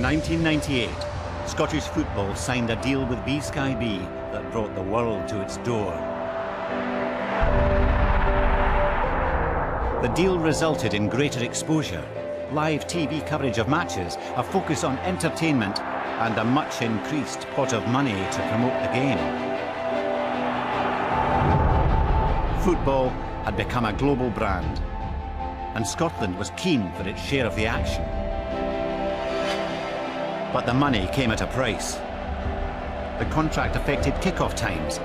1998, Scottish football signed a deal with BSkyB that brought the world to its door. The deal resulted in greater exposure, live TV coverage of matches, a focus on entertainment, and a much increased pot of money to promote the game. Football had become a global brand, and Scotland was keen for its share of the action. But the money came at a price. The contract affected kick-off times,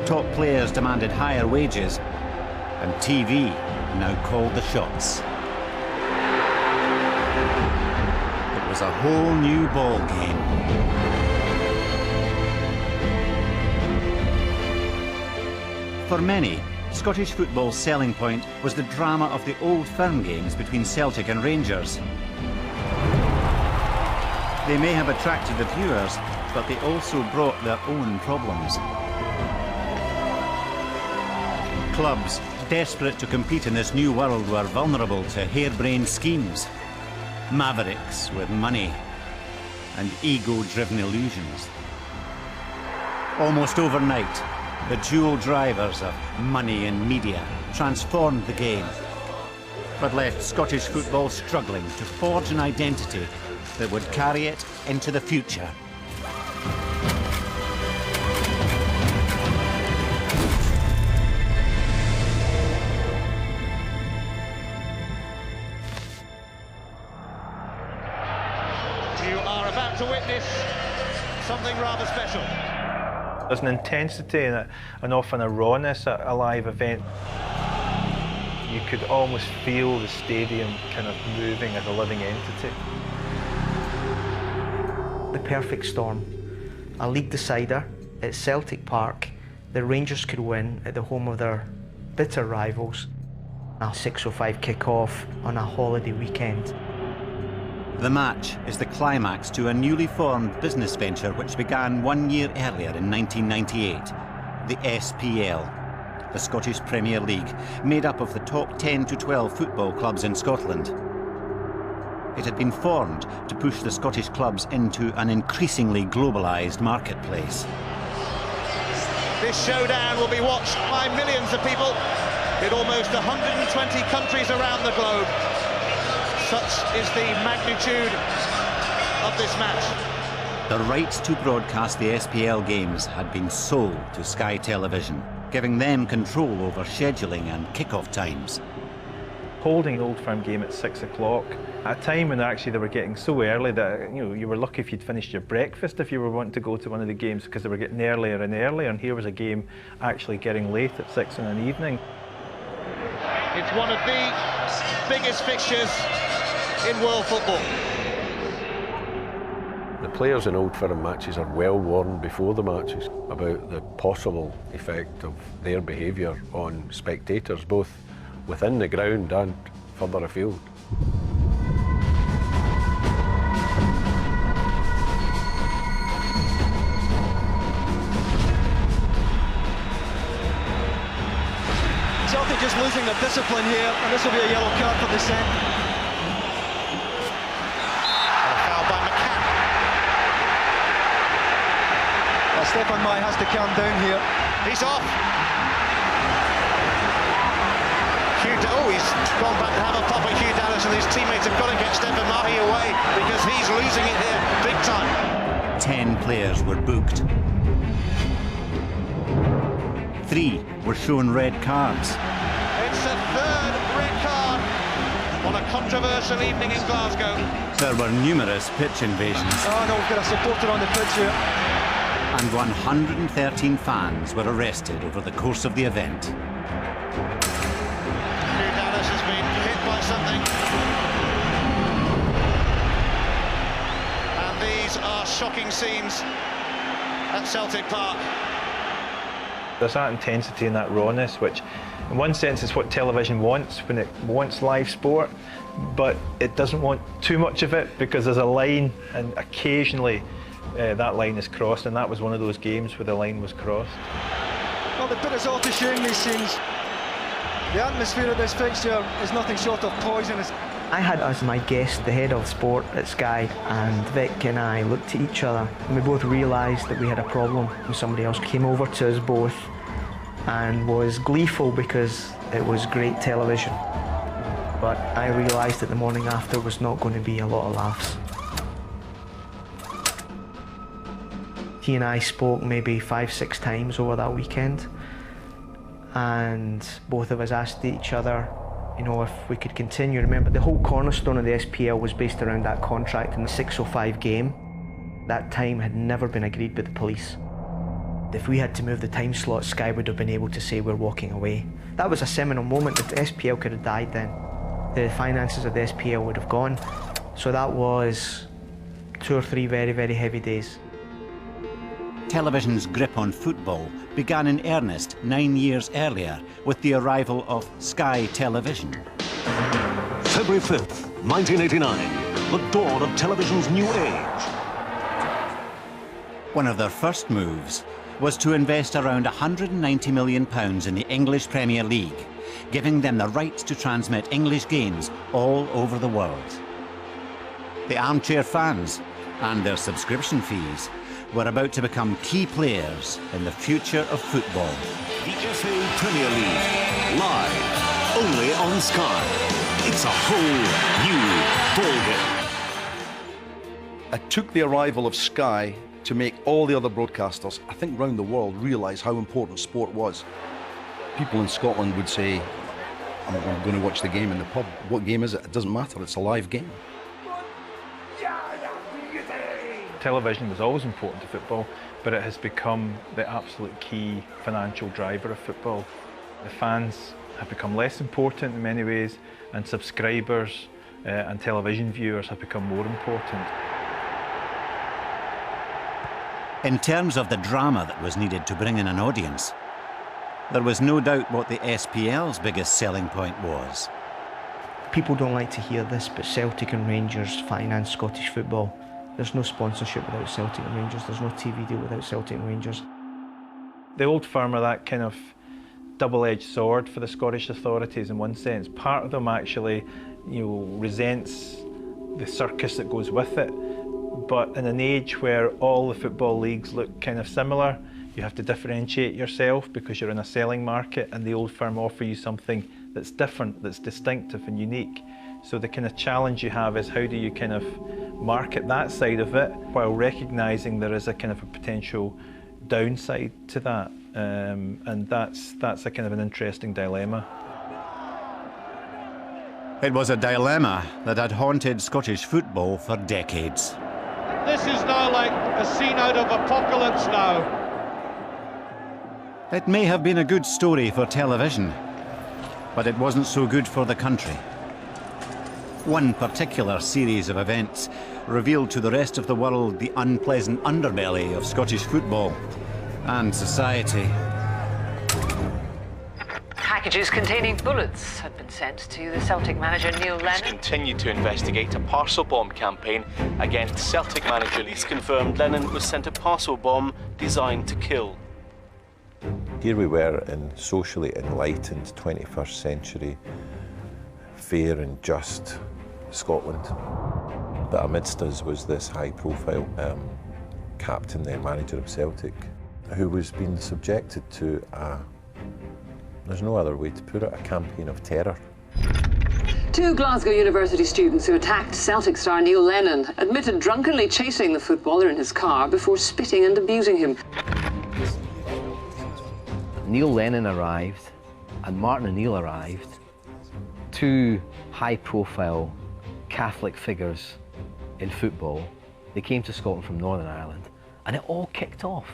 top players demanded higher wages, and TV now called the shots. It was a whole new ball game. For many, Scottish football's selling point was the drama of the Old Firm games between Celtic and Rangers. They may have attracted the viewers, but they also brought their own problems. Clubs, desperate to compete in this new world, were vulnerable to harebrained schemes, mavericks with money, and ego-driven illusions. Almost overnight, the dual drivers of money and media transformed the game, but left Scottish football struggling to forge an identity that would carry it into the future. You are about to witness something rather special. There's an intensity and often a rawness at a live event. You could almost feel the stadium kind of moving as a living entity. The perfect storm. A league decider at Celtic Park. The Rangers could win at the home of their bitter rivals. A 6:05 kick-off on a holiday weekend. The match is the climax to a newly formed business venture which began 1 year earlier in 1998, the SPL, the Scottish Premier League, made up of the top 10 to 12 football clubs in Scotland. It had been formed to push the Scottish clubs into an increasingly globalised marketplace. This showdown will be watched by millions of people in almost 120 countries around the globe. Such is the magnitude of this match. The rights to broadcast the SPL games had been sold to Sky Television, giving them control over scheduling and kick-off times. Holding the Old Firm game at 6 o'clock, at a time when actually they were getting so early that you were lucky if you'd finished your breakfast if you were wanting to go to one of the games, because they were getting earlier and earlier, and here was a game actually getting late at 6 in an evening. It's one of the biggest fixtures in world football. The players in Old Firm matches are well warned before the matches about the possible effect of their behaviour on spectators, both within the ground and further afield. Celtic just losing their discipline here, and this will be a yellow card for dissent. And a foul by McCann. Well, Stefan Mai has to calm down here. He's off. He's gone back to have a pop at Hugh Dallas, and his teammates have got to get Stefan Mahi away because he's losing it here big time. 10 players were booked. 3 were shown red cards. It's a third red card on a controversial evening in Glasgow. There were numerous pitch invasions. Oh no, we've got a supporter on the pitch here. And 113 fans were arrested over the course of the event. Has been hit by something, and these are shocking scenes at Celtic Park. There's that intensity and that rawness, which in one sense is what television wants when it wants live sport, but it doesn't want too much of it because there's a line, and occasionally that line is crossed, and that was one of those games where the line was crossed. Well, they put us all to shame, these scenes. The atmosphere of this fixture is nothing short of poisonous. I had as my guest the head of sport at Sky, and Vic and I looked at each other and we both realised that we had a problem. And somebody else came over to us both and was gleeful because it was great television. But I realised that the morning after was not going to be a lot of laughs. He and I spoke maybe 5-6 times over that weekend, and both of us asked each other, you know, if we could continue. Remember, the whole cornerstone of the SPL was based around that contract and the 6:05 game. That time had never been agreed with the police. If we had to move the time slot, Sky would have been able to say we're walking away. That was a seminal moment. The SPL could have died then. The finances of the SPL would have gone. So that was 2 or 3 very, very heavy days. Television's grip on football began in earnest 9 years earlier with the arrival of Sky Television. February 5th, 1989, the dawn of television's new age. One of their first moves was to invest around £190 million in the English Premier League, giving them the rights to transmit English games all over the world. The armchair fans and their subscription fees were about to become key players in the future of football. The FA Premier League, live, only on Sky. It's a whole new ballgame. It took the arrival of Sky to make all the other broadcasters, I think round the world, realise how important sport was. People in Scotland would say, I'm going to watch the game in the pub. What game is it? It doesn't matter, it's a live game. Television was always important to football, but it has become the absolute key financial driver of football. The fans have become less important in many ways, and subscribers and television viewers have become more important. In terms of the drama that was needed to bring in an audience, there was no doubt what the SPL's biggest selling point was. People don't like to hear this, but Celtic and Rangers finance Scottish football. There's no sponsorship without Celtic and Rangers. There's no TV deal without Celtic and Rangers. The Old Firm are that kind of double-edged sword for the Scottish authorities in one sense. Part of them actually, resents the circus that goes with it. But in an age where all the football leagues look kind of similar, you have to differentiate yourself because you're in a selling market, and the Old Firm offer you something that's different, that's distinctive and unique. So the kind of challenge you have is how do you kind of market that side of it while recognising there is a kind of a potential downside to that, and that's a kind of an interesting dilemma. It was a dilemma that had haunted Scottish football for decades. This is now like a scene out of Apocalypse Now. It may have been a good story for television, but it wasn't so good for the country. One particular series of events revealed to the rest of the world the unpleasant underbelly of Scottish football and society. Packages containing bullets had been sent to the Celtic manager Neil Lennon. Continued to investigate a parcel bomb campaign against Celtic manager. Police confirmed Lennon was sent a parcel bomb designed to kill. Here we were in socially enlightened 21st century, fair and just Scotland. But amidst us was this high-profile captain, then manager of Celtic, who was being subjected to there's no other way to put it, a campaign of terror. 2 Glasgow University students who attacked Celtic star Neil Lennon admitted drunkenly chasing the footballer in his car before spitting and abusing him. Neil Lennon arrived and Martin O'Neill arrived, 2 high-profile Catholic figures in football. They came to Scotland from Northern Ireland, and it all kicked off.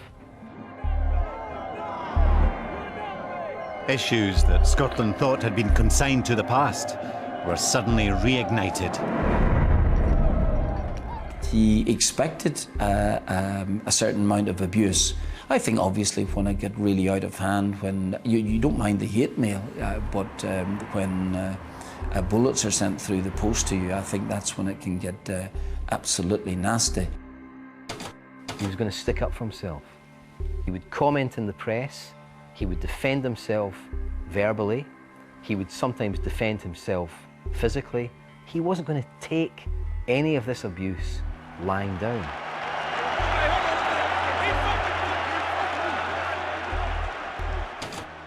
Issues that Scotland thought had been consigned to the past were suddenly reignited. He expected a certain amount of abuse. I think obviously when it get really out of hand, when you don't mind the hate mail, but when bullets are sent through the post to you, I think that's when it can get absolutely nasty. He was going to stick up for himself. He would comment in the press, he would defend himself verbally, he would sometimes defend himself physically, He wasn't going to take any of this abuse lying down.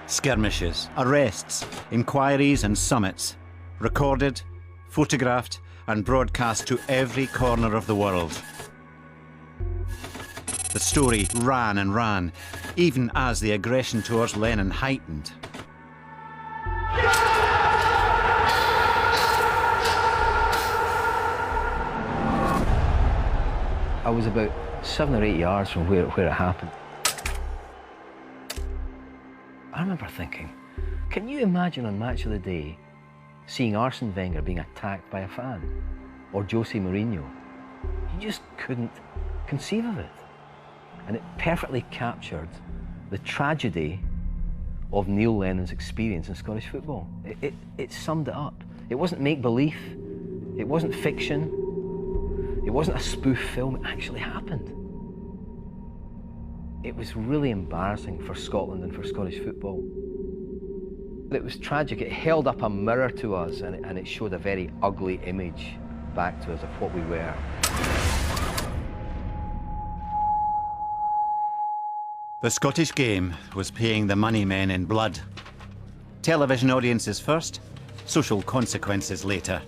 Skirmishes, arrests, inquiries and summits, recorded, photographed and broadcast to every corner of the world. The story ran and ran, even as the aggression towards Lenin heightened. I was about 7 or 8 yards from where it happened. I remember thinking, can you imagine on Match of the Day seeing Arsene Wenger being attacked by a fan? Or Jose Mourinho? You just couldn't conceive of it. And it perfectly captured the tragedy of Neil Lennon's experience in Scottish football. It summed it up. It wasn't make-believe, it wasn't fiction, it wasn't a spoof film, it actually happened. It was really embarrassing for Scotland and for Scottish football. It was tragic. It held up a mirror to us and it showed a very ugly image back to us of what we were. The Scottish game was paying the money men in blood. Television audiences first, social consequences later.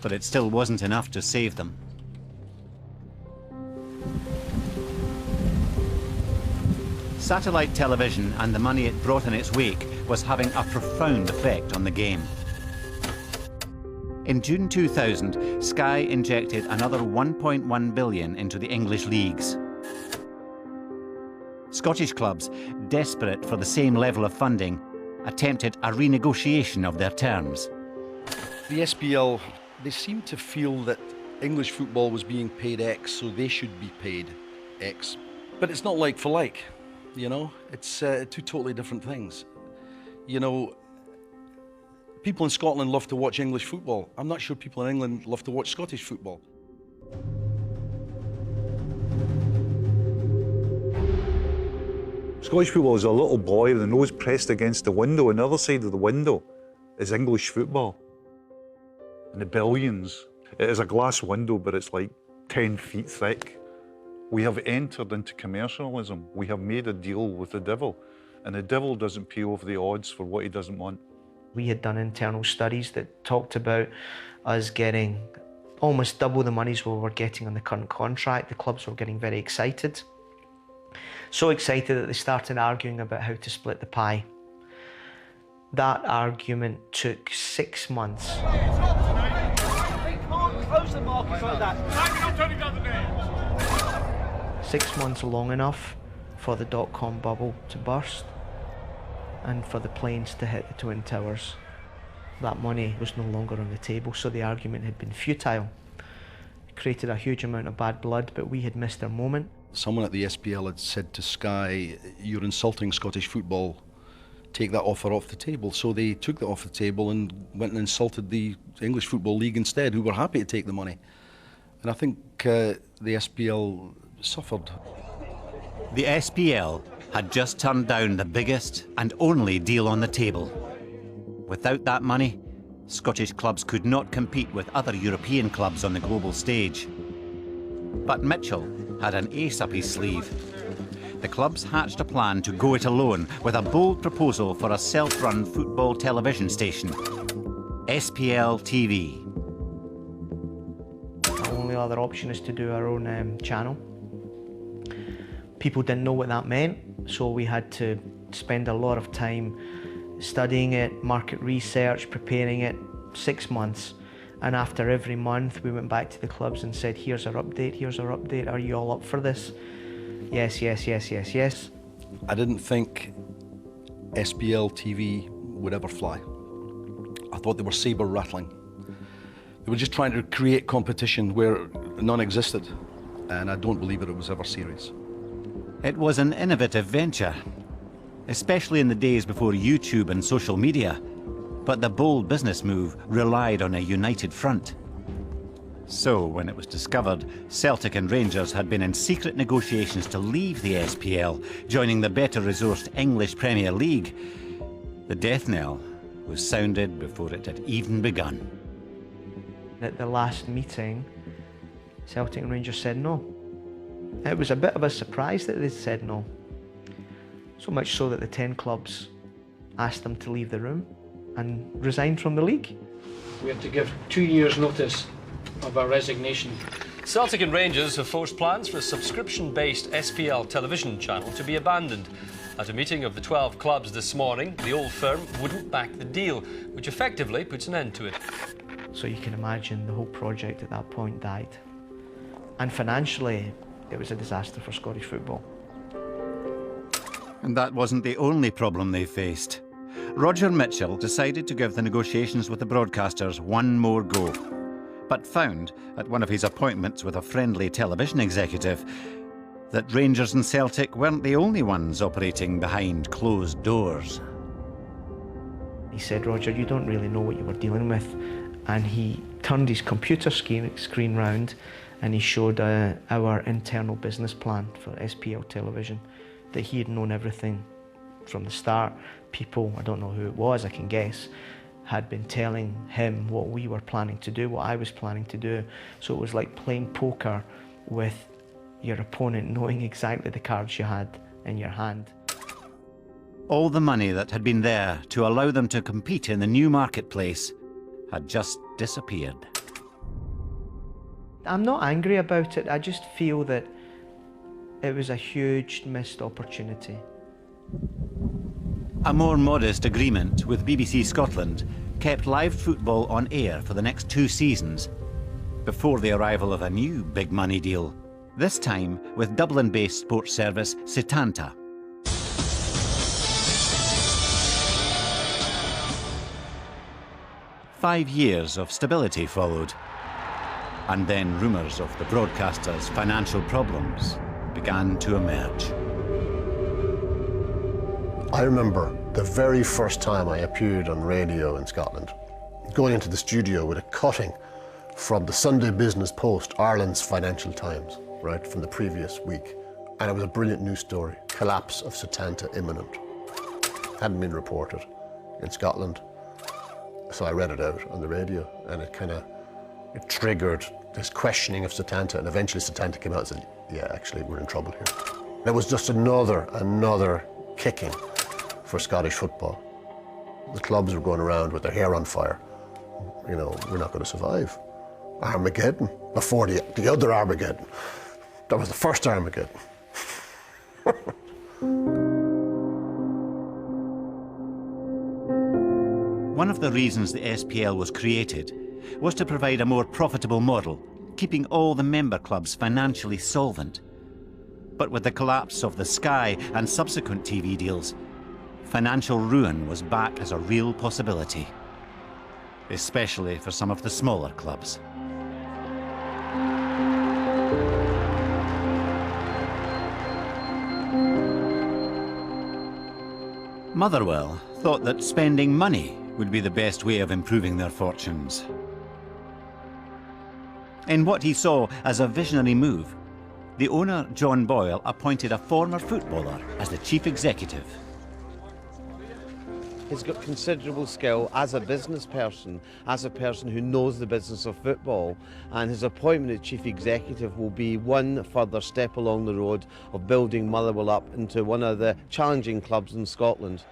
But it still wasn't enough to save them. Satellite television and the money it brought in its wake was having a profound effect on the game. In June 2000, Sky injected another 1.1 billion into the English leagues. Scottish clubs, desperate for the same level of funding, attempted a renegotiation of their terms. The SPL, they seemed to feel that English football was being paid X, so they should be paid X. But it's not like for like, you know? It's two totally different things. You know, people in Scotland love to watch English football. I'm not sure people in England love to watch Scottish football. Scottish football is a little boy with the nose pressed against the window, and the other side of the window is English football. And the billions. It is a glass window, but it's like 10 feet thick. We have entered into commercialism. We have made a deal with the devil, and the devil doesn't pay over the odds for what he doesn't want. We had done internal studies that talked about us getting almost double the monies we were getting on the current contract. The clubs were getting very excited. So excited that they started arguing about how to split the pie. That argument took 6 months. Close the market like that. 6 months long enough for the dot-com bubble to burst and for the planes to hit the Twin Towers. That money was no longer on the table, so the argument had been futile. It created a huge amount of bad blood, but we had missed our moment. Someone at the SPL had said to Sky, "You're insulting Scottish football, take that offer off the table." So they took that off the table and went and insulted the English Football League instead, who were happy to take the money. And I think the SPL suffered. The SPL had just turned down the biggest and only deal on the table. Without that money, Scottish clubs could not compete with other European clubs on the global stage. But Mitchell had an ace up his sleeve. The clubs hatched a plan to go it alone with a bold proposal for a self-run football television station, SPL TV. The only other option is to do our own channel. People didn't know what that meant, so we had to spend a lot of time studying it, market research, preparing it, 6 months. And after every month, we went back to the clubs and said, here's our update, are you all up for this? Yes, yes, yes, yes, yes. I didn't think SPL TV would ever fly. I thought they were saber rattling. They were just trying to create competition where none existed, and I don't believe that it was ever serious. It was an innovative venture, especially in the days before YouTube and social media. But the bold business move relied on a united front. So, when it was discovered Celtic and Rangers had been in secret negotiations to leave the SPL, joining the better-resourced English Premier League, the death knell was sounded before it had even begun. At the last meeting, Celtic and Rangers said no. It was a bit of a surprise that they said no. So much so that the 10 clubs asked them to leave the room and resign from the league. We have to give 2 years' notice of our resignation. Celtic and Rangers have forced plans for a subscription-based SPL television channel to be abandoned. At a meeting of the 12 clubs this morning, the old firm wouldn't back the deal, which effectively puts an end to it. So you can imagine the whole project at that point died. And financially, it was a disaster for Scottish football. And that wasn't the only problem they faced. Roger Mitchell decided to give the negotiations with the broadcasters one more go, but found, at one of his appointments with a friendly television executive, that Rangers and Celtic weren't the only ones operating behind closed doors. He said, Roger, you don't really know what you were dealing with. And he turned his computer screen round and he showed our internal business plan for SPL television, that he had known everything from the start. People, I don't know who it was, I can guess, had been telling him what we were planning to do, what I was planning to do. So it was like playing poker with your opponent, knowing exactly the cards you had in your hand. All the money that had been there to allow them to compete in the new marketplace had just disappeared. I'm not angry about it, I just feel that it was a huge missed opportunity. A more modest agreement with BBC Scotland kept live football on air for the next 2 seasons before the arrival of a new big money deal, this time with Dublin-based sports service Setanta. Five years of stability followed, and then rumours of the broadcasters' financial problems began to emerge. I remember the very first time I appeared on radio in Scotland, going into the studio with a cutting from the Sunday Business Post, Ireland's Financial Times, right, from the previous week. And it was a brilliant news story, collapse of Setanta imminent. Hadn't been reported in Scotland. So I read it out on the radio, and it triggered this questioning of Setanta, and eventually Setanta came out and said, yeah, actually, we're in trouble here. It was just another kicking for Scottish football. The clubs were going around with their hair on fire. You know, we're not going to survive. Armageddon, before the other Armageddon. That was the first Armageddon. One of the reasons the SPL was created was to provide a more profitable model, keeping all the member clubs financially solvent. But with the collapse of the Sky and subsequent TV deals, financial ruin was back as a real possibility, especially for some of the smaller clubs. Motherwell thought that spending money would be the best way of improving their fortunes. In what he saw as a visionary move, the owner, John Boyle, appointed a former footballer as the chief executive. He's got considerable skill as a business person, as a person who knows the business of football, and his appointment as chief executive will be one further step along the road of building Motherwell up into one of the challenging clubs in Scotland.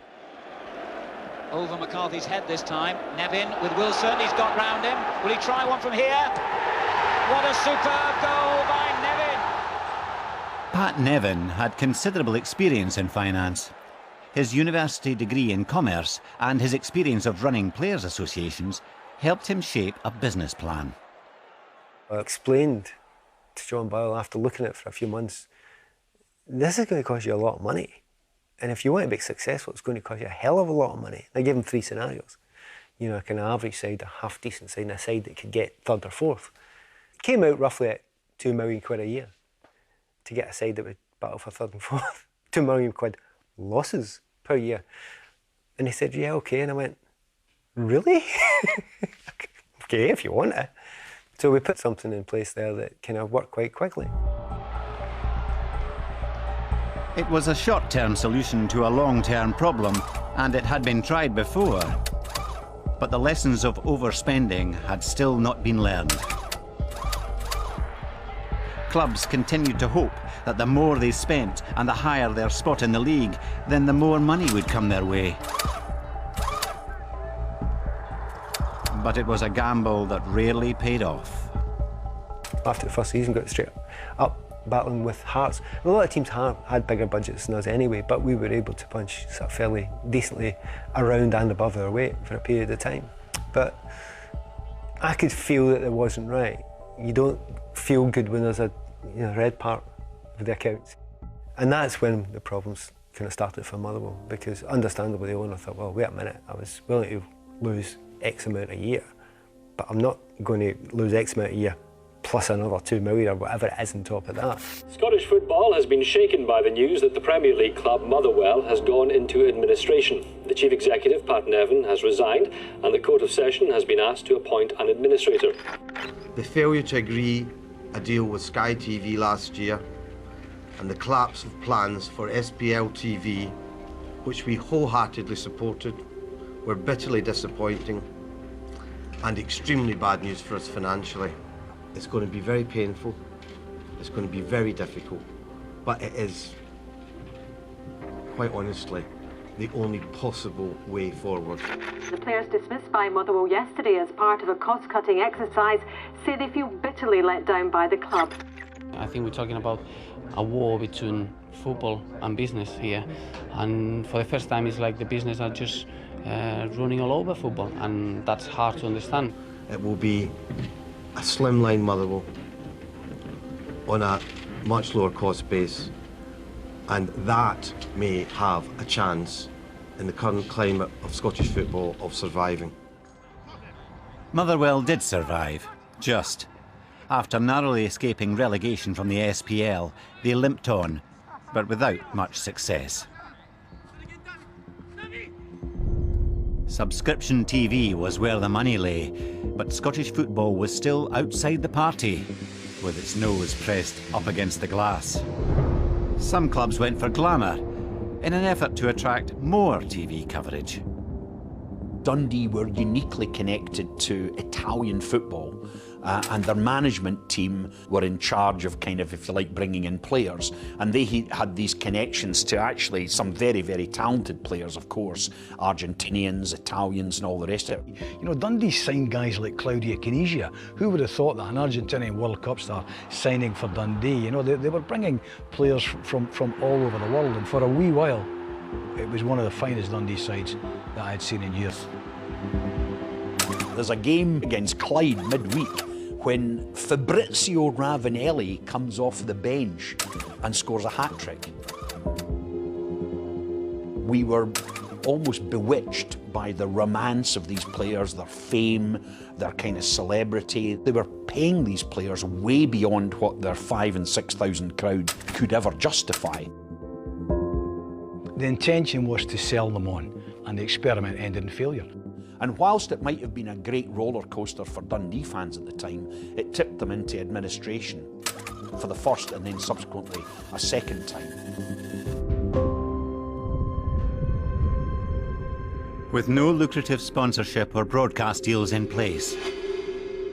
Over McCarthy's head this time. Nevin with Wilson, he's got round him. Will he try one from here? What a superb goal by Nevin! Pat Nevin had considerable experience in finance. His university degree in commerce and his experience of running players' associations helped him shape a business plan. I explained to John Boyle after looking at it for a few months, this is going to cost you a lot of money. And if you want to be successful, it's going to cost you a hell of a lot of money. I gave him 3 scenarios. You know, like an average side, a half-decent side, and a side that could get 3rd or 4th. It came out roughly at £2 million a year to get a side that would battle for 3rd and 4th. £2 million losses per year. And he said, yeah, okay. And I went, really? Okay, if you want it. So we put something in place there that kind of worked quite quickly. It was a short-term solution to a long-term problem, and it had been tried before. But the lessons of overspending had still not been learned. Clubs continued to hope that the more they spent and the higher their spot in the league, then the more money would come their way. But it was a gamble that rarely paid off. After the first season, got straight up battling with Hearts. A lot of teams had bigger budgets than us anyway, but we were able to punch sort of fairly decently around and above our weight for a period of time. But I could feel that it wasn't right. You don't feel good when there's a red part of the accounts. And that's when the problems kind of started for Motherwell, because understandably the owner thought, well, wait a minute, I was willing to lose X amount a year, but I'm not going to lose X amount a year plus another 2 million or whatever it is on top of that. Scottish football has been shaken by the news that the Premier League club Motherwell has gone into administration. The chief executive, Pat Nevin, has resigned and the Court of Session has been asked to appoint an administrator. The failure to agree a deal with Sky TV last year and the collapse of plans for SPL TV, which we wholeheartedly supported, were bitterly disappointing and extremely bad news for us financially. It's going to be very painful, it's going to be very difficult, but it is, quite honestly, the only possible way forward. The players dismissed by Motherwell yesterday as part of a cost-cutting exercise say they feel bitterly let down by the club. I think we're talking about a war between football and business here, and for the first time it's like the business are just running all over football, and that's hard to understand. It will be a slimline Motherwell on a much lower cost base, and that may have a chance in the current climate of Scottish football of surviving. Motherwell did survive, just. After narrowly escaping relegation from the SPL, they limped on, but without much success. Subscription TV was where the money lay, but Scottish football was still outside the party, with its nose pressed up against the glass. Some clubs went for glamour, in an effort to attract more TV coverage. Dundee were uniquely connected to Italian football, and their management team were in charge of kind of, if you like, bringing in players, and they had these connections to actually some very, very talented players, of course, Argentinians, Italians and all the rest of it. You know, Dundee signed guys like Claudio Caniggia. Who would have thought that an Argentinian World Cup star signing for Dundee? You know, they were bringing players from all over the world, and for a wee while it was one of the finest Dundee sides that I had seen in years. There's a game against Clyde midweek when Fabrizio Ravanelli comes off the bench and scores a hat-trick. We were almost bewitched by the romance of these players, their fame, their kind of celebrity. They were paying these players way beyond what their 5,000 and 6,000 crowd could ever justify. The intention was to sell them on, and the experiment ended in failure. And whilst it might have been a great roller coaster for Dundee fans at the time, it tipped them into administration for the first and then subsequently a second time. With no lucrative sponsorship or broadcast deals in place,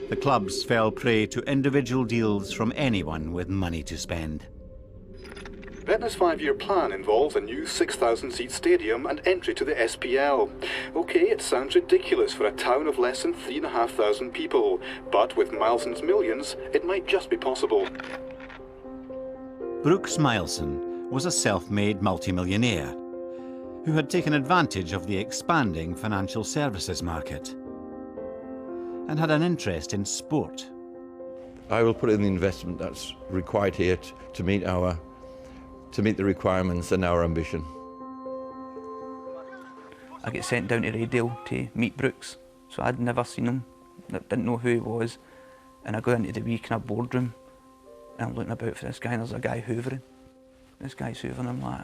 the clubs fell prey to individual deals from anyone with money to spend. Ventnor's 5-year plan involves a new 6,000-seat stadium and entry to the SPL. OK, it sounds ridiculous for a town of less than 3,500 people, but with Mileson's millions, it might just be possible. Brooks Mileson was a self-made multimillionaire who had taken advantage of the expanding financial services market and had an interest in sport. I will put in the investment that's required here to meet the requirements and our ambition. I get sent down to Raydale to meet Brooks, so I'd never seen him, didn't know who he was, and I go into the wee kind of boardroom and I'm looking about for this guy and there's a guy hoovering. This guy's hoovering, I'm like,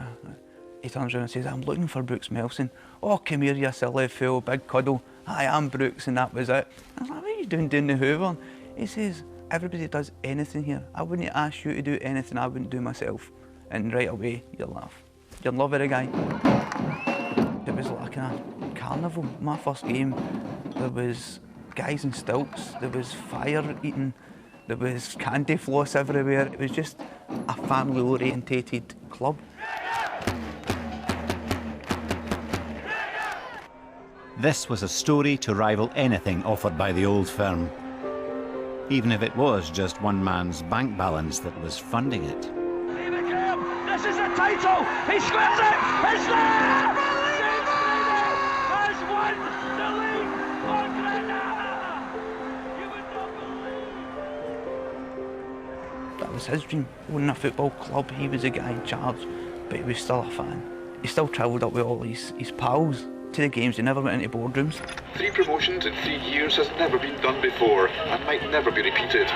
he turns around and says, I'm looking for Brooks Melson. Oh, come here, you silly fool, big cuddle. Hi, I'm Brooks, and that was it. I was like, what are you doing the hoovering? He says, everybody does anything here. I wouldn't ask you to do anything I wouldn't do myself. And right away, you laugh. You're in love with a guy. It was like a carnival. My first game, There was guys in stilts, there was fire eating, there was candy floss everywhere. It was just a family-orientated club. This was a story to rival anything offered by the Old Firm, even if it was just one man's bank balance that was funding it. This is the title! He squares it! It's there! Has won the league for Granada! That was his dream, owning a football club. He was the guy in charge, but he was still a fan. He still travelled up with all his pals to the games. He never went into boardrooms. 3 promotions in 3 years has never been done before and might never be repeated.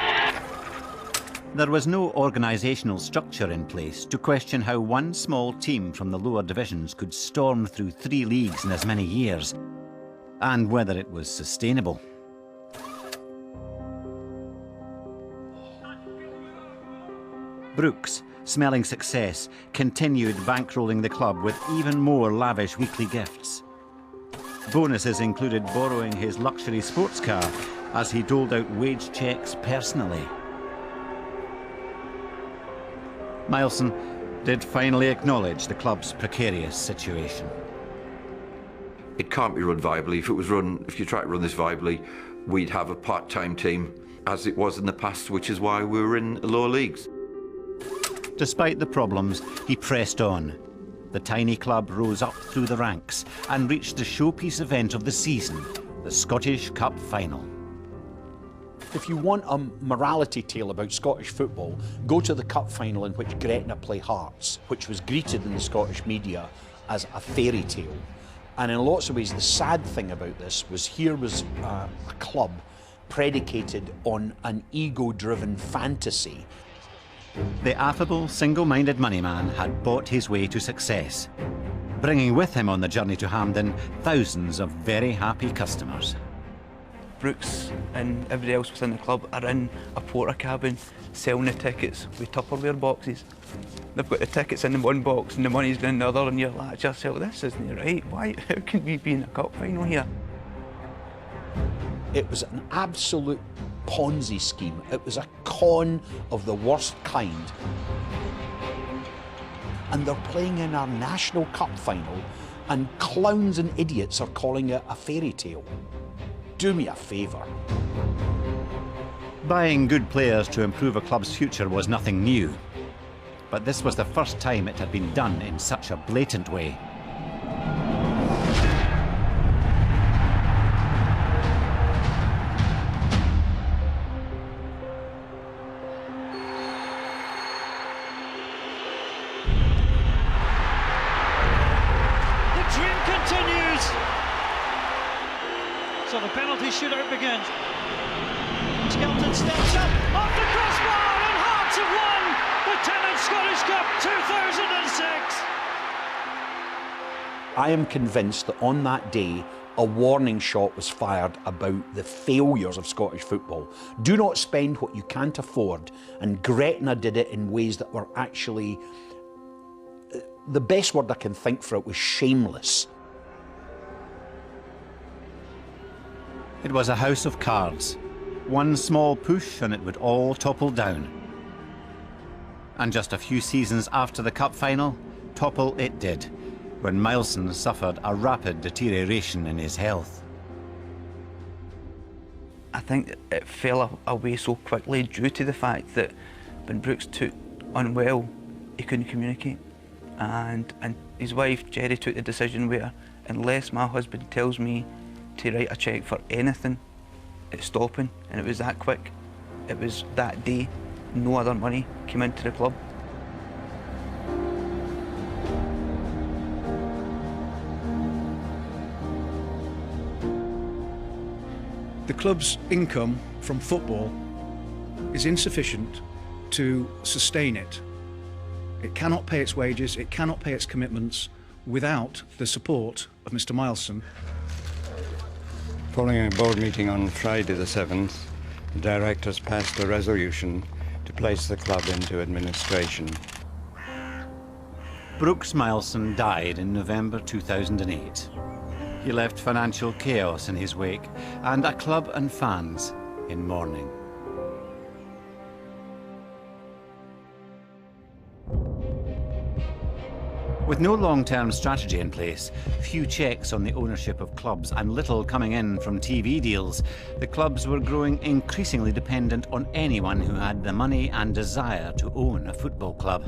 There was no organisational structure in place to question how one small team from the lower divisions could storm through 3 leagues in as many years, and whether it was sustainable. Brooks, smelling success, continued bankrolling the club with even more lavish weekly gifts. Bonuses included borrowing his luxury sports car as he doled out wage cheques personally. Milson did finally acknowledge the club's precarious situation. It can't be run viably. If you try to run this viably, we'd have a part-time team, as it was in the past, which is why we were in lower leagues. Despite the problems, he pressed on. The tiny club rose up through the ranks and reached the showpiece event of the season, the Scottish Cup Final. If you want a morality tale about Scottish football, go to the cup final in which Gretna play Hearts, which was greeted in the Scottish media as a fairy tale. And in lots of ways, the sad thing about this was here was a club predicated on an ego-driven fantasy. The affable, single-minded moneyman had bought his way to success, bringing with him on the journey to Hampden thousands of very happy customers. Brooks and everybody else within the club are in a porter cabin selling the tickets with Tupperware boxes. They've got the tickets in one box and the money's going in the other, and you're like to yourself, this isn't right. Why? How can we be in a cup final here? It was an absolute Ponzi scheme. It was a con of the worst kind. And they're playing in our National Cup final, and clowns and idiots are calling it a fairy tale. Do me a favour. Buying good players to improve a club's future was nothing new, but this was the first time it had been done in such a blatant way. So the penalty shootout begins. Skelton steps up off the crossbar, and Hearts have won the Tennant Scottish Cup 2006. I am convinced that on that day, a warning shot was fired about the failures of Scottish football. Do not spend what you can't afford, and Gretna did it in ways that were actually, the best word I can think for it was shameless. It was a house of cards. One small push and it would all topple down. And just a few seasons after the cup final, topple it did, when Milson suffered a rapid deterioration in his health. I think it fell away so quickly due to the fact that when Brooks took unwell, he couldn't communicate. And his wife, Jerry, took the decision where, unless my husband tells me to write a cheque for anything, it's stopping. And it was that quick. It was that day. No other money came into the club. The club's income from football is insufficient to sustain it. It cannot pay its wages, it cannot pay its commitments without the support of Mr. Milson. Following a board meeting on Friday the 7th, the directors passed a resolution to place the club into administration. Brooks Milson died in November 2008. He left financial chaos in his wake and a club and fans in mourning. With no long-term strategy in place, few checks on the ownership of clubs and little coming in from TV deals, the clubs were growing increasingly dependent on anyone who had the money and desire to own a football club.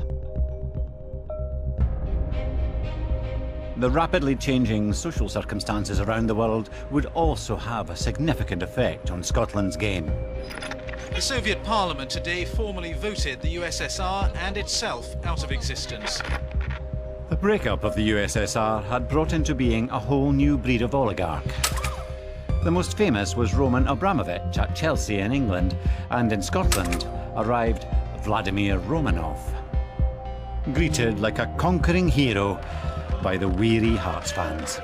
The rapidly changing social circumstances around the world would also have a significant effect on Scotland's game. The Soviet Parliament today formally voted the USSR and itself out of existence. The breakup of the USSR had brought into being a whole new breed of oligarch. The most famous was Roman Abramovich at Chelsea in England, and in Scotland arrived Vladimir Romanov, greeted like a conquering hero by the weary Hearts fans.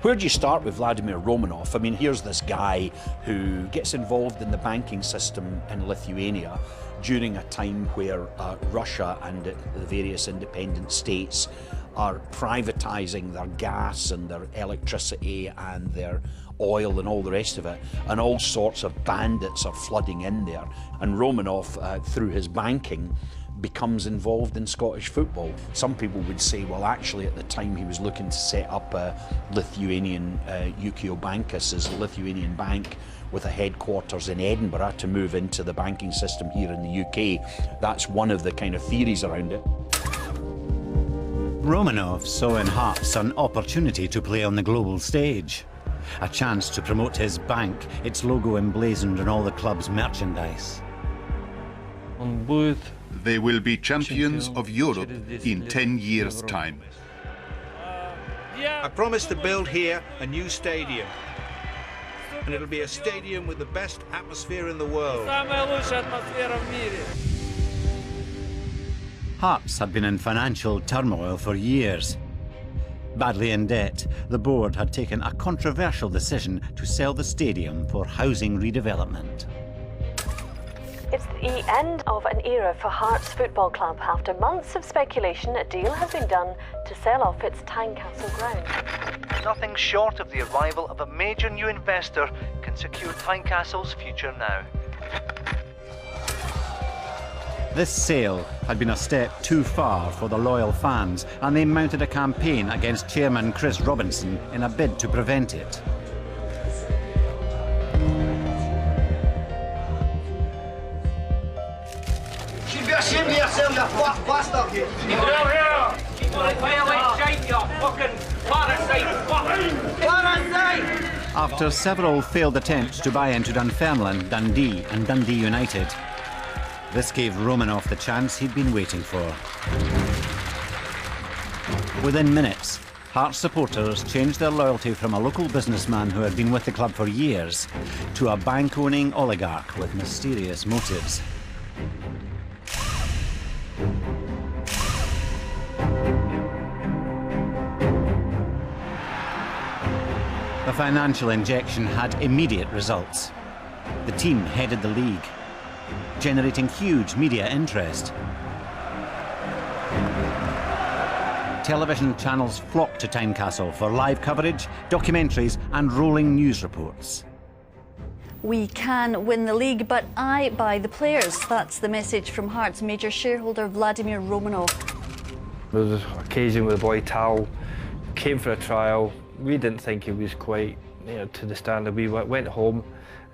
Where do you start with Vladimir Romanov? I mean, here's this guy who gets involved in the banking system in Lithuania during a time where Russia and the various independent states are privatizing their gas and their electricity and their oil and all the rest of it, and all sorts of bandits are flooding in there. And Romanov, through his banking, becomes involved in Scottish football. Some people would say, well, actually, at the time he was looking to set up a Lithuanian Ukio Bankas as a Lithuanian bank with a headquarters in Edinburgh to move into the banking system here in the UK. That's one of the kind of theories around it. Romanov saw in Hearts an opportunity to play on the global stage, a chance to promote his bank, its logo emblazoned on all the club's merchandise. They will be champions of Europe in 10 years' time. I promise to build here a new stadium. And it'll be a stadium with the best atmosphere in the world. Hearts had been in financial turmoil for years. Badly in debt, the board had taken a controversial decision to sell the stadium for housing redevelopment. It's the end of an era for Hearts Football Club. After months of speculation, a deal has been done to sell off its Tynecastle ground. Nothing short of the arrival of a major new investor can secure Tynecastle's future now. This sale had been a step too far for the loyal fans, and they mounted a campaign against chairman Chris Robinson in a bid to prevent it. Ashamed of yourself, you fat bastard! Keep it out here! Keep on violate shite, you fucking parasite! Parasite! After several failed attempts to buy into Dunfermline, Dundee and Dundee United, this gave Romanov the chance he'd been waiting for. Within minutes, Hearts supporters changed their loyalty from a local businessman who had been with the club for years to a bank-owning oligarch with mysterious motives. The financial injection had immediate results. The team headed the league, generating huge media interest. Television channels flocked to Tynecastle for live coverage, documentaries and rolling news reports. We can win the league, but I buy the players. That's the message from Hearts major shareholder Vladimir Romanov. There was an occasion where the boy Tal came for a trial. We didn't think he was quite, to the standard. We went home,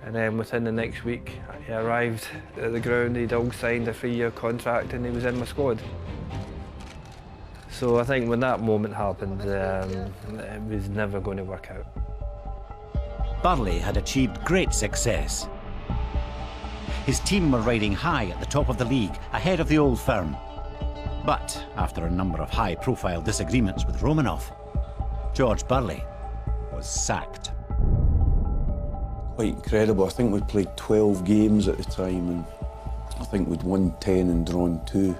and then within the next week, he arrived at the ground. He'd all signed a 3-year contract, and he was in my squad. So I think when that moment happened, it was never going to work out. Burley had achieved great success. His team were riding high at the top of the league, ahead of the Old Firm. But after a number of high-profile disagreements with Romanov, George Burley was sacked. Quite incredible. I think we played 12 games at the time, and I think we'd won 10 and drawn 2. Going to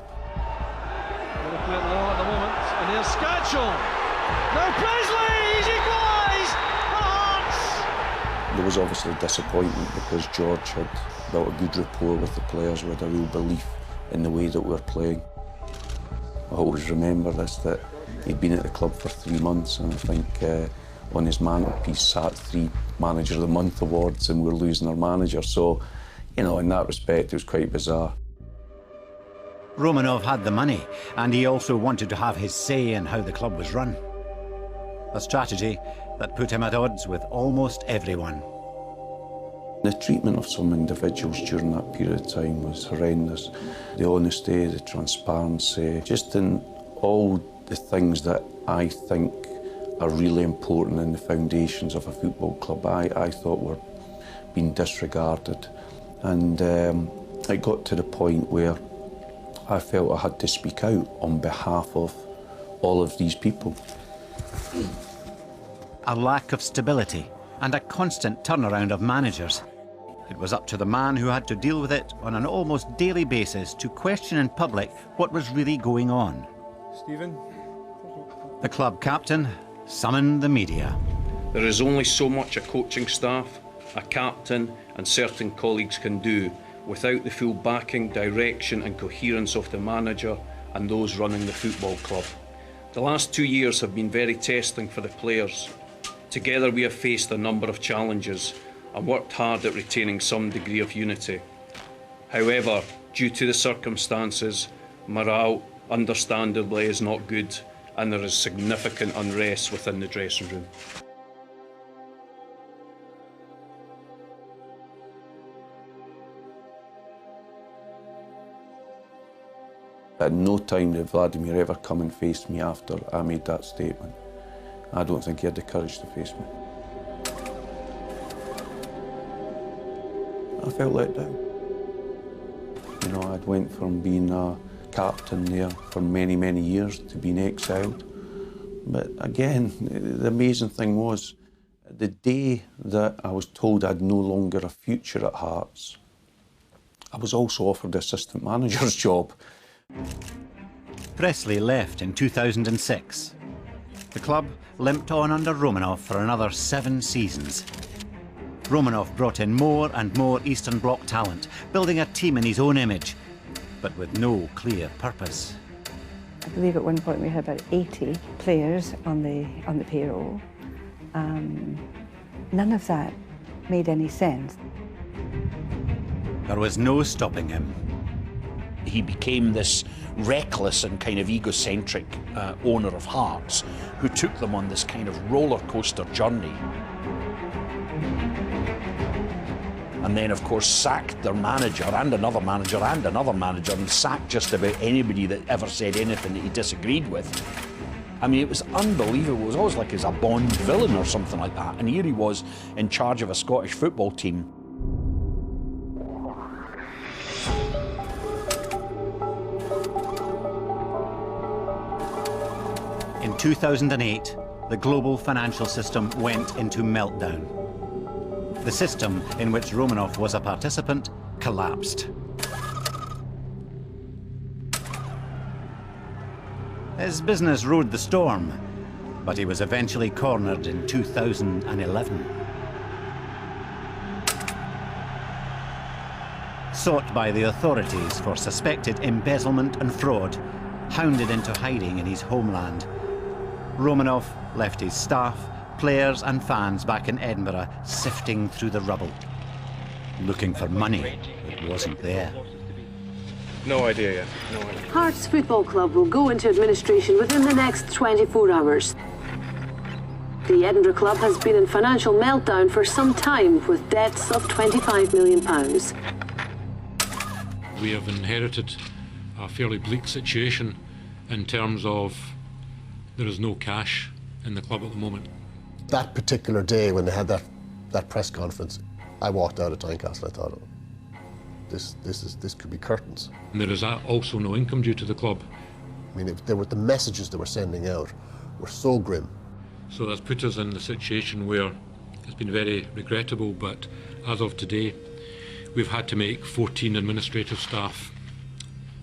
play it long at the moment, and here's Scatchell. Now Presley, he's equalised for Hearts. There was obviously disappointment because George had built a good rapport with the players. We had a real belief in the way that we were playing. I always remember this, that He'd been at the club for 3 months, and I think on his mantelpiece sat 3 Manager of the Month awards, and we're losing our manager. So, you know, in that respect, it was quite bizarre. Romanov had the money, and he also wanted to have his say in how the club was run. A strategy that put him at odds with almost everyone. The treatment of some individuals during that period of time was horrendous. The honesty, the transparency, just in all the things that I think are really important in the foundations of a football club, I thought were being disregarded. And it got to the point where I felt I had to speak out on behalf of all of these people. A lack of stability and a constant turnaround of managers. It was up to the man who had to deal with it on an almost daily basis to question in public what was really going on. Stephen? The club captain summoned the media. There is only so much a coaching staff, a captain and certain colleagues can do without the full backing, direction and coherence of the manager and those running the football club. The last 2 years have been very testing for the players. Together we have faced a number of challenges and worked hard at retaining some degree of unity. However, due to the circumstances, morale understandably is not good and there is significant unrest within the dressing room. At no time did Vladimir ever come and face me after I made that statement. I don't think he had the courage to face me. I felt let down. You know, I'd went from being a captain there for many, many years to being exiled. But again, the amazing thing was, the day that I was told I had no longer a future at Hearts, I was also offered the assistant manager's job. Presley left in 2006. The club limped on under Romanov for another 7 seasons. Romanov brought in more and more Eastern Bloc talent, building a team in his own image, but with no clear purpose. I believe at one point we had about 80 players on the payroll. None of that made any sense. There was no stopping him. He became this reckless and kind of egocentric owner of Hearts who took them on this kind of roller coaster journey. And then, of course, sacked their manager and another manager and another manager and sacked just about anybody that ever said anything that he disagreed with. I mean, it was unbelievable. It was always like he's a Bond villain or something like that. And here he was in charge of a Scottish football team. In 2008, the global financial system went into meltdown. The system in which Romanov was a participant collapsed. His business rode the storm, but he was eventually cornered in 2011. Sought by the authorities for suspected embezzlement and fraud, hounded into hiding in his homeland, Romanov left his staff, players and fans back in Edinburgh sifting through the rubble. Looking for money that wasn't there. No idea yet. No idea. Hearts Football Club will go into administration within the next 24 hours. The Edinburgh club has been in financial meltdown for some time with debts of £25 million. We have inherited a fairly bleak situation in terms of there is no cash in the club at the moment. That particular day when they had that press conference, I walked out of Tynecastle. I thought, oh, this could be curtains. And there is also no income due to the club. I mean, the messages they were sending out were so grim. So that's put us in the situation where it's been very regrettable, but as of today, we've had to make 14 administrative staff,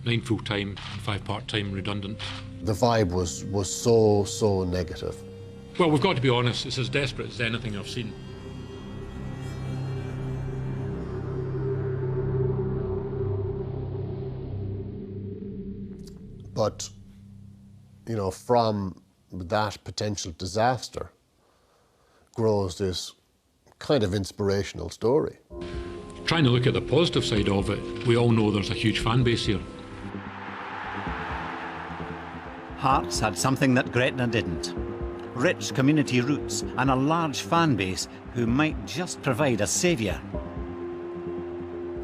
9 full-time and 5 part-time redundant. The vibe was so negative. Well, we've got to be honest, it's as desperate as anything I've seen. But, you know, from that potential disaster grows this kind of inspirational story. Trying to look at the positive side of it, we all know there's a huge fan base here. Hearts had something that Gretna didn't. Rich community roots and a large fan base who might just provide a saviour.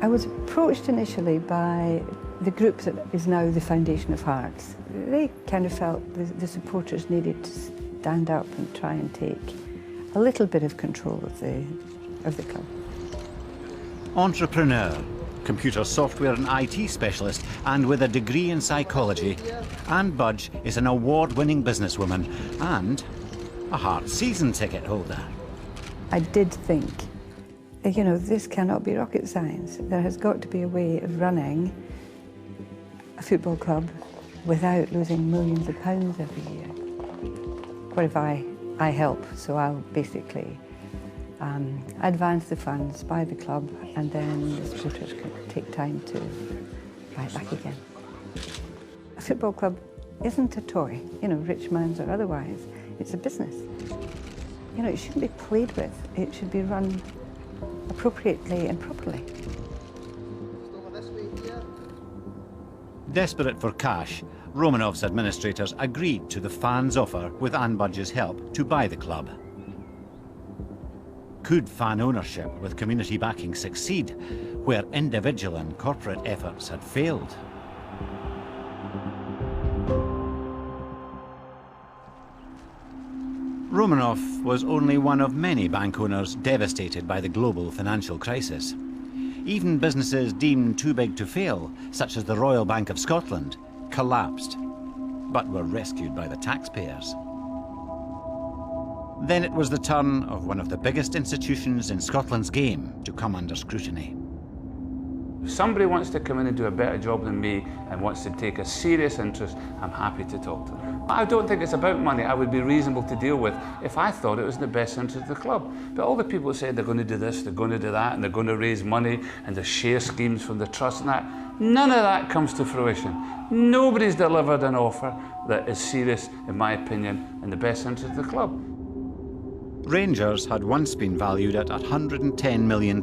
I was approached initially by the group that is now the Foundation of Hearts. They kind of felt the supporters needed to stand up and try and take a little bit of control of the club. Entrepreneur, computer software and IT specialist, and with a degree in psychology, Anne Budge is an award-winning businesswoman and a Hearts season ticket holder. I did think, you know, this cannot be rocket science. There has got to be a way of running a football club without losing millions of pounds every year. What if I help? So I'll basically advance the funds, buy the club, and then the supporters can take time to buy it back again. A football club isn't a toy, you know, rich man's or otherwise. It's a business. You know, it shouldn't be played with. It should be run appropriately and properly. Desperate for cash, Romanov's administrators agreed to the fans' offer with Anne Budge's help to buy the club. Could fan ownership with community backing succeed where individual and corporate efforts had failed? Romanov was only one of many bank owners devastated by the global financial crisis. Even businesses deemed too big to fail, such as the Royal Bank of Scotland, collapsed, but were rescued by the taxpayers. Then it was the turn of one of the biggest institutions in Scotland's game to come under scrutiny. If somebody wants to come in and do a better job than me and wants to take a serious interest, I'm happy to talk to them. I don't think it's about money. I would be reasonable to deal with if I thought it was in the best interest of the club. But all the people who said they're going to do this, they're going to do that, and they're going to raise money, and there's share schemes from the trust and that, none of that comes to fruition. Nobody's delivered an offer that is serious, in my opinion, in the best interest of the club. Rangers had once been valued at £110 million,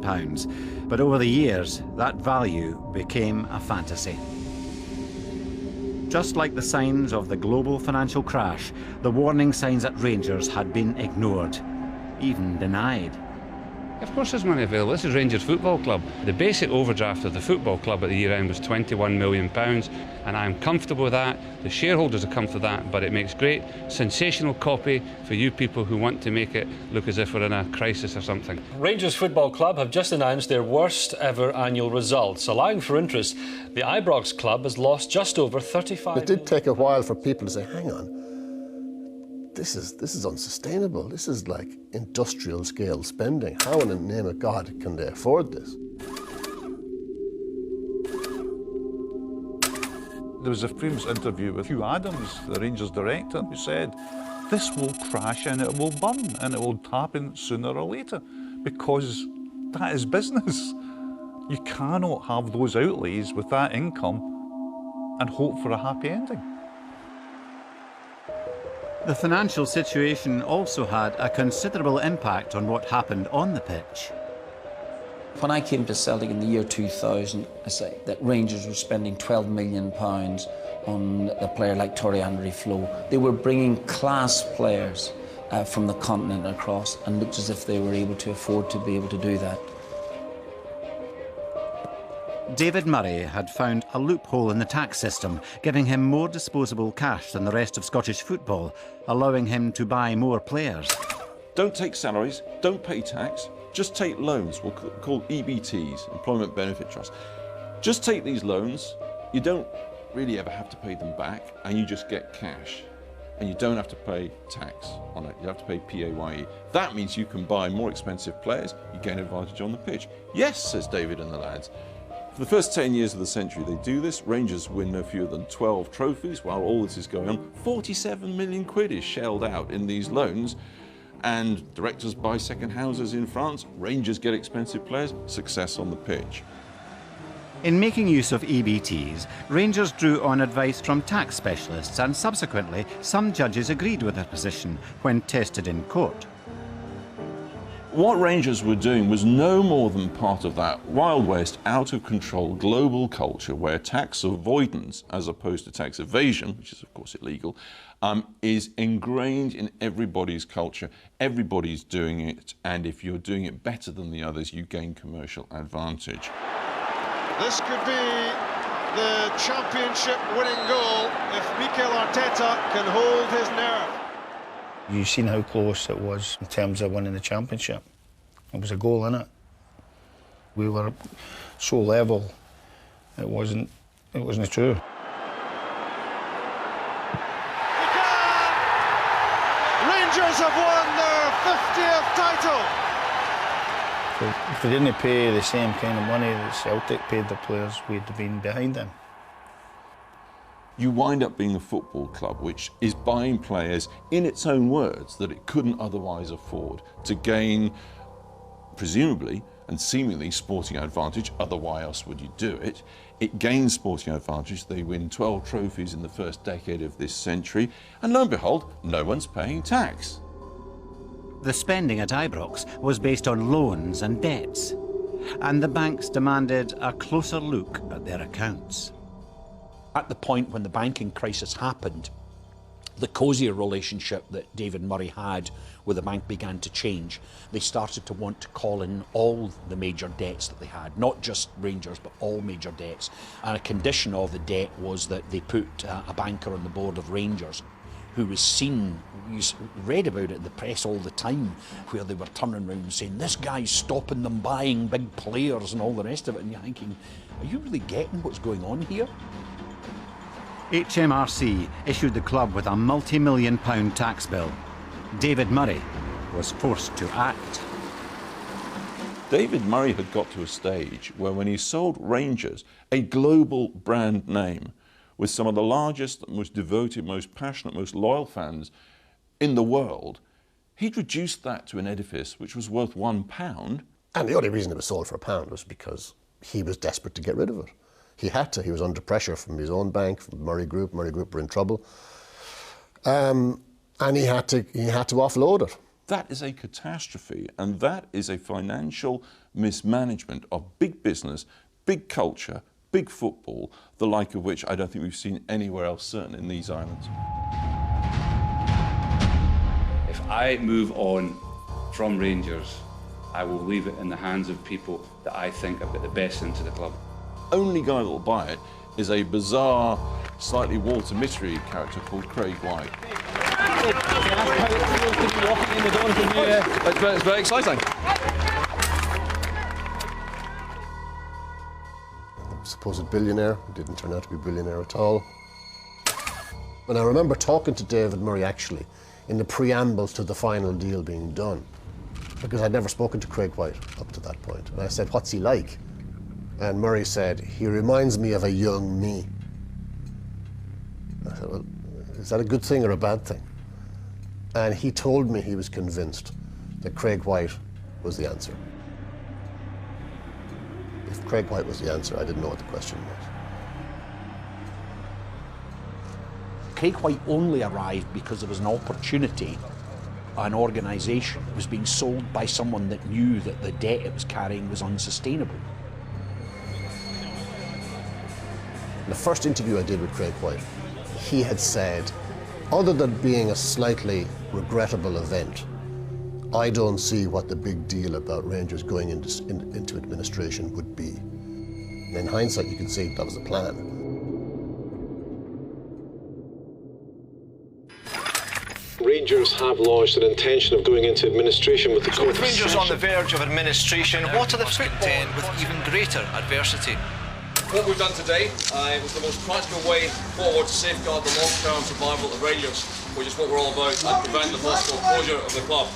but over the years, that value became a fantasy. Just like the signs of the global financial crash, the warning signs at Rangers had been ignored, even denied. Of course there's money available. This is Rangers Football Club. The basic overdraft of the football club at the year end was £21 million, and I'm comfortable with that. The shareholders are comfortable with that, but it makes great sensational copy for you people who want to make it look as if we're in a crisis or something. Rangers Football Club have just announced their worst ever annual results. Allowing for interest, the Ibrox club has lost just over 35 It did take a while for people to say, hang on, this is unsustainable. This is like industrial scale spending. How in the name of God can they afford this? There was a famous interview with Hugh Adams, the Rangers director, who said, this will crash and it will burn and it will happen sooner or later because that is business. You cannot have those outlays with that income and hope for a happy ending. The financial situation also had a considerable impact on what happened on the pitch. When I came to Celtic in the year 2000, I say that Rangers were spending £12 million on a player like Torian Flo. They were bringing class players from the continent across and looked as if they were able to afford to be able to do that. David Murray had found a loophole in the tax system, giving him more disposable cash than the rest of Scottish football, allowing him to buy more players. Don't take salaries, don't pay tax, just take loans, we'll call EBTs, Employment Benefit Trust. Just take these loans, you don't really ever have to pay them back, and you just get cash. And you don't have to pay tax on it, you have to pay PAYE. That means you can buy more expensive players, you gain advantage on the pitch. Yes, says David and the lads. For the first 10 years of the century they do this. Rangers win no fewer than 12 trophies while all this is going on. 47 million quid is shelled out in these loans, and directors buy second houses in France. Rangers get expensive players, success on the pitch. In making use of EBTs, Rangers drew on advice from tax specialists, and subsequently some judges agreed with their position when tested in court. What Rangers were doing was no more than part of that Wild West, out-of-control global culture where tax avoidance, as opposed to tax evasion, which is of course illegal, is ingrained in everybody's culture. Everybody's doing it, and if you're doing it better than the others, you gain commercial advantage. This could be the championship-winning goal if Mikel Arteta can hold his nerve. You've seen how close it was in terms of winning the championship. It was a goal in it. We were so level, it wasn't true. Rangers have won their 50th title. So if we didn't pay the same kind of money that Celtic paid the players, we'd have been behind them. You wind up being a football club which is buying players, in its own words, that it couldn't otherwise afford to gain, presumably and seemingly, sporting advantage. Otherwise, else would you do it? It gains sporting advantage. They win 12 trophies in the first decade of this century, and lo and behold, no one's paying tax. The spending at Ibrox was based on loans and debts, and the banks demanded a closer look at their accounts. At the point when the banking crisis happened, the cosier relationship that David Murray had with the bank began to change. They started to want to call in all the major debts that they had, not just Rangers, but all major debts. And a condition of the debt was that they put a banker on the board of Rangers who was seen, you read about it in the press all the time, where they were turning around and saying, this guy's stopping them buying big players and all the rest of it. And you're thinking, are you really getting what's going on here? HMRC issued the club with a multi-million-pound tax bill. David Murray was forced to act. David Murray had got to a stage where when he sold Rangers, a global brand name, with some of the largest, most devoted, most passionate, most loyal fans in the world, he'd reduced that to an edifice which was worth £1. And the only reason it was sold for £1 was because he was desperate to get rid of it. He had to. He was under pressure from his own bank, from Murray Group. Murray Group were in trouble. And he had to offload it. That is a catastrophe, and that is a financial mismanagement of big business, big culture, big football, the like of which I don't think we've seen anywhere else, certainly in these islands. If I move on from Rangers, I will leave it in the hands of people that I think have got the best into the club. Only guy that will buy it is a bizarre, slightly Walter Mitty character called Craig White. It's very exciting. The supposed billionaire, who didn't turn out to be a billionaire at all. And I remember talking to David Murray actually in the preambles to the final deal being done, because I'd never spoken to Craig White up to that point. And I said, what's he like? And Murray said, he reminds me of a young me. I said, well, is that a good thing or a bad thing? And he told me he was convinced that Craig White was the answer. If Craig White was the answer, I didn't know what the question was. Craig White only arrived because there was an opportunity, an organisation was being sold by someone that knew that the debt it was carrying was unsustainable. The first interview I did with Craig White, he had said, other than being a slightly regrettable event, I don't see what the big deal about Rangers going into administration would be. And in hindsight, you can see that was the plan. Rangers have launched an intention of going into administration with the So with Rangers on the verge of administration, what are the football with even greater adversity? What we've done today was the most practical way forward to safeguard the long-term survival of Rangers, which is what we're all about, and prevent the possible closure of the club.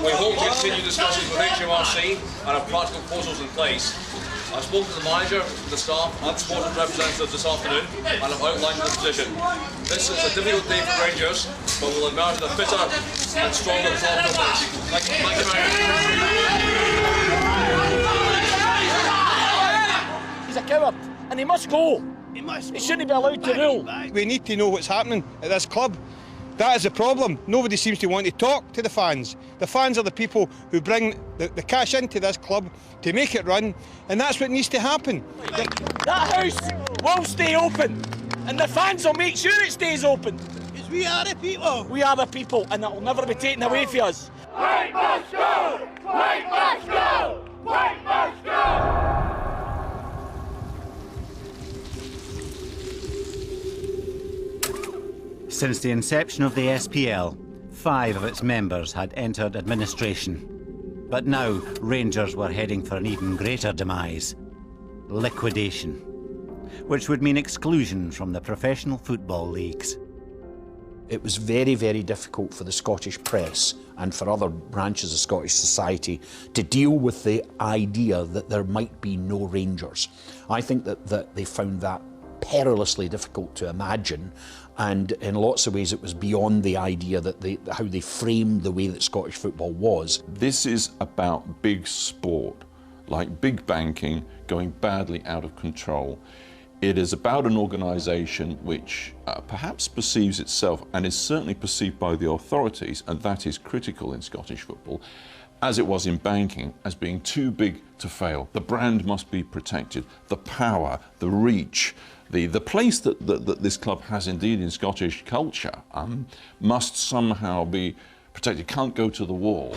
We hope to continue discussions with HMRC and have practical proposals in place. I've spoken to the manager, the staff and sporting representatives this afternoon, and I've outlined the position. This is a difficult day for Rangers, but we'll emerge with a fitter and stronger club from this. Thank you very much. He's a must go. He shouldn't be allowed to rule. We need to know what's happening at this club. That is the problem. Nobody seems to want to talk to the fans. The fans are the people who bring the cash into this club to make it run, and that's what needs to happen. That house will stay open, and the fans will make sure it stays open. Because we are the people. We are the people, and that will never be taken away from us. White must go! White must go! White must go! Since the inception of the SPL, 5 of its members had entered administration. But now Rangers were heading for an even greater demise: liquidation, which would mean exclusion from the professional football leagues. It was very, very difficult for the Scottish press and for other branches of Scottish society to deal with the idea that there might be no Rangers. I think that they found that perilously difficult to imagine, and in lots of ways it was beyond the idea that how they framed the way that Scottish football was. This is about big sport, like big banking going badly out of control. It is about an organisation which perhaps perceives itself, and is certainly perceived by the authorities, and that is critical in Scottish football, as it was in banking, as being too big to fail. The brand must be protected, the power, the reach, the place that this club has indeed in Scottish culture must somehow be protected, can't go to the wall.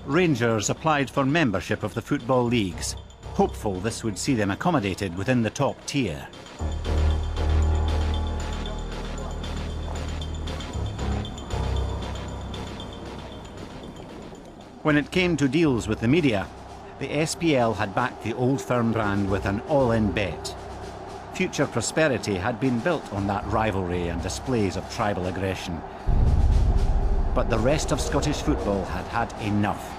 Rangers applied for membership of the football leagues, hopeful this would see them accommodated within the top tier. When it came to deals with the media, the SPL had backed the Old Firm brand with an all-in bet. Future prosperity had been built on that rivalry and displays of tribal aggression. But the rest of Scottish football had had enough,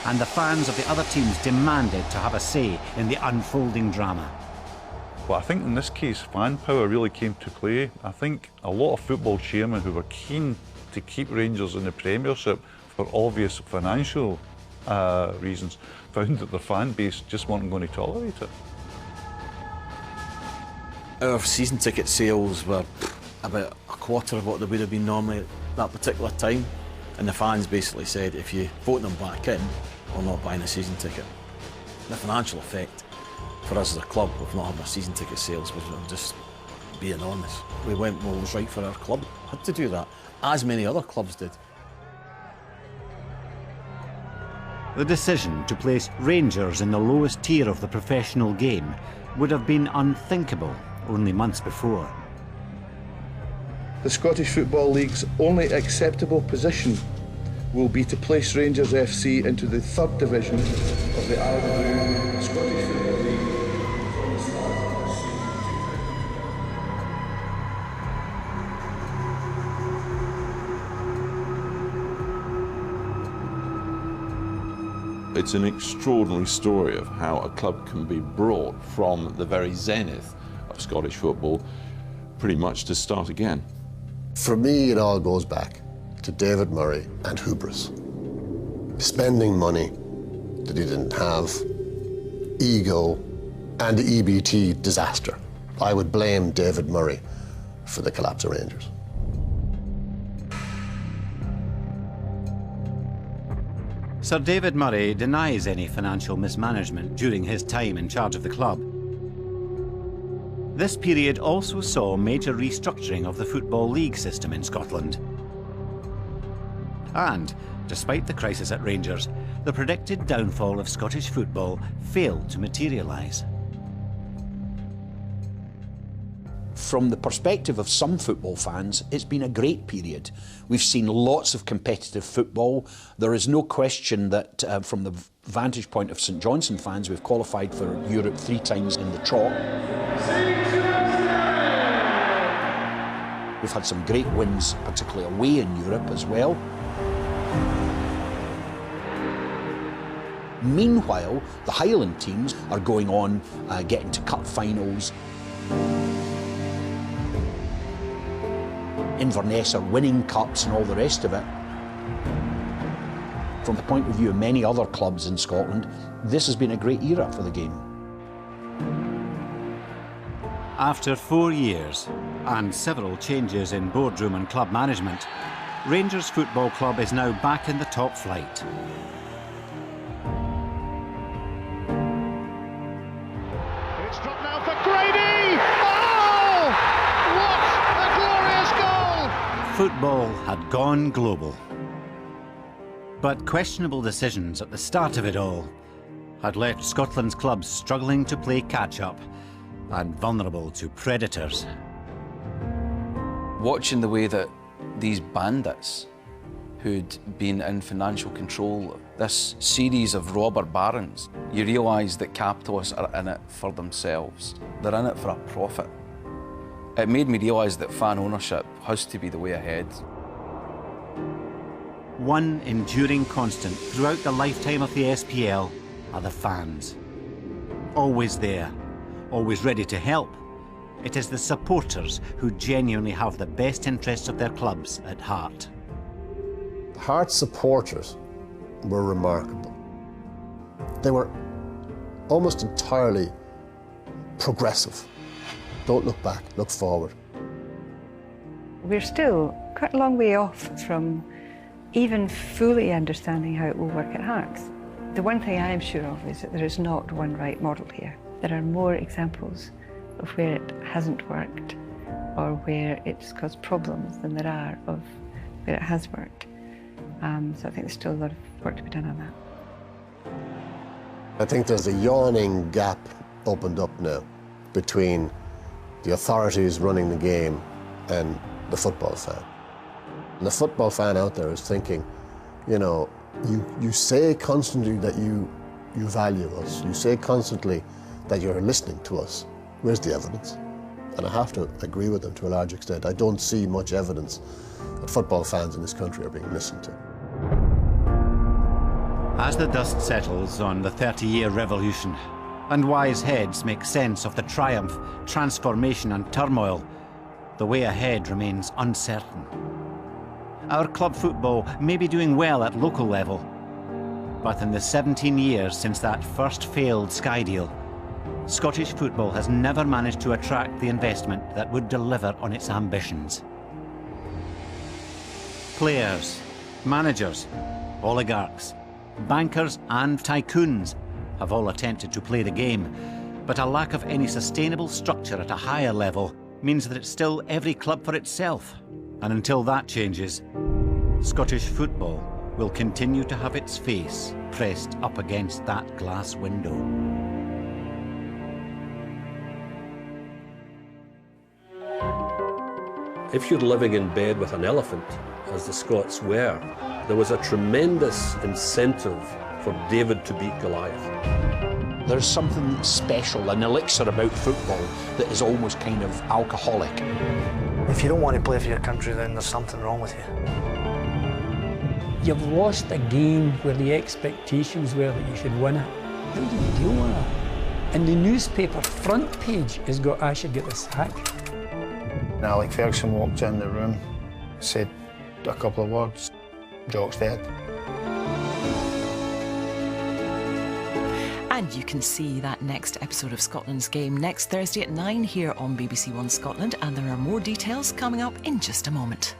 and the fans of the other teams demanded to have a say in the unfolding drama. But I think in this case, fan power really came to play. I think a lot of football chairmen who were keen to keep Rangers in the Premiership for obvious financial reasons found that the fan base just weren't going to tolerate it. Our season ticket sales were about a quarter of what they would have been normally at that particular time, and the fans basically said, if you vote them back in, we're not buying a season ticket. The financial effect for us as a club of not having a season ticket sales was just being honest. We went what was right for our club. Had to do that, as many other clubs did. The decision to place Rangers in the lowest tier of the professional game would have been unthinkable only months before. The Scottish Football League's only acceptable position will be to place Rangers FC into the 3rd division of the Scottish Football League. It's an extraordinary story of how a club can be brought from the very zenith of Scottish football pretty much to start again. For me, it all goes back to David Murray and hubris. Spending money that he didn't have, ego, and the EBT disaster. I would blame David Murray for the collapse of Rangers. Sir David Murray denies any financial mismanagement during his time in charge of the club. This period also saw major restructuring of the Football League system in Scotland. And, despite the crisis at Rangers, the predicted downfall of Scottish football failed to materialise. From the perspective of some football fans, it's been a great period. We've seen lots of competitive football. There is no question that from the vantage point of St Johnstone fans, we've qualified for Europe 3 times in the trot. We've had some great wins, particularly away in Europe as well. Meanwhile, the Highland teams are going on, getting to cup finals. Inverness are winning cups and all the rest of it. From the point of view of many other clubs in Scotland, this has been a great era for the game. After 4 years and several changes in boardroom and club management, Rangers Football Club is now back in the top flight. It's dropped now for Grady! Oh! What a glorious goal! Football had gone global. But questionable decisions at the start of it all had left Scotland's clubs struggling to play catch-up and vulnerable to predators. Watching the way that these bandits who'd been in financial control, this series of robber barons, you realise that capitalists are in it for themselves. They're in it for a profit. It made me realise that fan ownership has to be the way ahead. One enduring constant throughout the lifetime of the SPL are the fans. Always there, always ready to help. It is the supporters who genuinely have the best interests of their clubs at heart. Hearts supporters were remarkable. They were almost entirely progressive. Don't look back, look forward. We're still quite a long way off from even fully understanding how it will work at Hearts. The one thing I am sure of is that there is not one right model here. There are more examples of where it hasn't worked or where it's caused problems than there are of where it has worked. So I think there's still a lot of work to be done on that. I think there's a yawning gap opened up now between the authorities running the game and the football fan. And the football fan out there is thinking, you know, you say constantly that you value us. You say constantly that you're listening to us. Where's the evidence? And I have to agree with them to a large extent. I don't see much evidence that football fans in this country are being listened to. As the dust settles on the 30-year revolution, and wise heads make sense of the triumph, transformation and turmoil, the way ahead remains uncertain. Our club football may be doing well at local level, but in the 17 years since that first failed Sky deal, Scottish football has never managed to attract the investment that would deliver on its ambitions. Players, managers, oligarchs, bankers and tycoons have all attempted to play the game, but a lack of any sustainable structure at a higher level means that it's still every club for itself. And until that changes, Scottish football will continue to have its face pressed up against that glass window. If you're living in bed with an elephant, as the Scots were, there was a tremendous incentive for David to beat Goliath. There's something special, an elixir about football that is almost kind of alcoholic. If you don't want to play for your country, then there's something wrong with you. You've lost a game where the expectations were that you should win it. How do you deal with that? And the newspaper front page has got, I should get this hack. Alec Ferguson walked in the room, said a couple of words, Jock's dead. And you can see that next episode of Scotland's Game next Thursday at 9 here on BBC One Scotland, and there are more details coming up in just a moment.